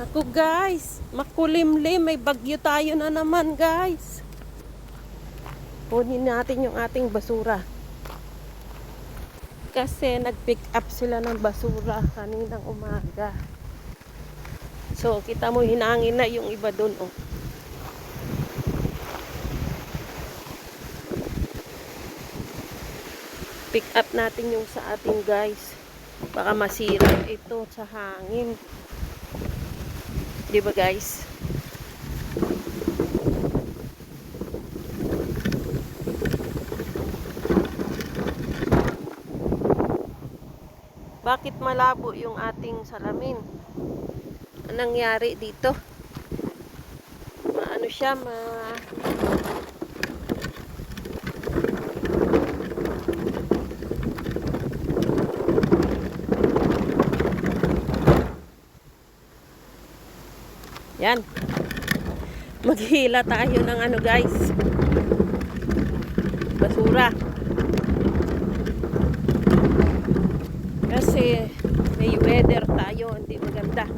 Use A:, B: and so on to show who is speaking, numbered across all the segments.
A: Ako guys, makulimlim, may bagyo tayo na naman guys. Kunin natin yung ating basura. Kasi nag-pick up sila ng basura kaninang umaga. So, kita mo hinangin na yung iba dun, oh. Pick up natin yung sa ating guys. Baka masira ito sa hangin. Di ba guys? Bakit malabo yung ating salamin? Anong nangyari dito? Maano siya, yan. Maghila tayo ng ano guys. Basura. Kasi may weather tayo, hindi maganda.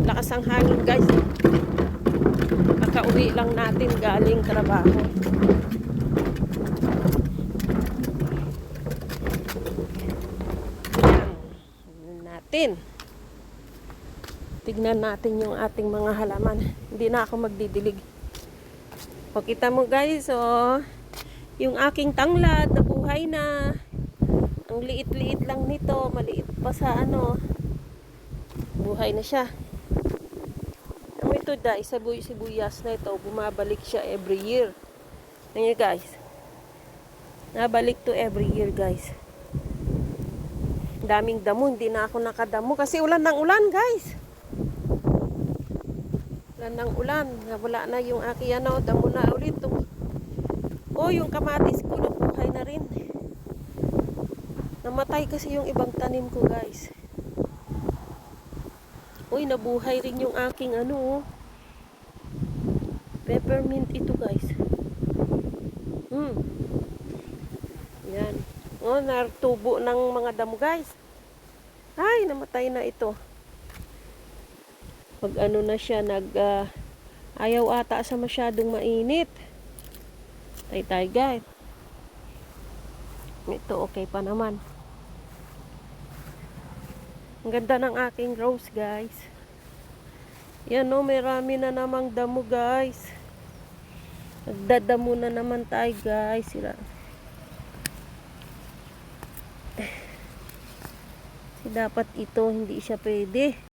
A: Lakas ang hangin guys. Kakauwi lang natin galing trabaho. Yan natin. Tignan natin yung ating mga halaman. Hindi na ako magdidilig. Pakita mo guys, oh. Yung aking tanglad, nabuhay na. Ang liit-liit lang nito. Maliit pa sa ano. Buhay na siya. Ano ito guys, sibuyas na ito. Bumabalik siya every year. Ayan guys. Nabalik to every year guys. Daming damo. Hindi na ako nakadamo. Kasi ulan ng ulan guys. Ng ulan, wala na yung aking ano, damo na ulit. Oh, yung kamatis ko nabuhay na rin. Namatay kasi yung ibang tanim ko guys. Uy, nabuhay rin yung aking ano, peppermint ito guys. Yan. Oh, natubo ng mga damo guys. Ay, namatay na ito. Pag ano na siya, ayaw ata sa masyadong mainit. Tay guys. Ito okay pa naman. Ang ganda ng aking rose guys. Yan o, marami na namang damo guys. Nagdadamo na naman tayo guys. Dapat ito, hindi siya pwede.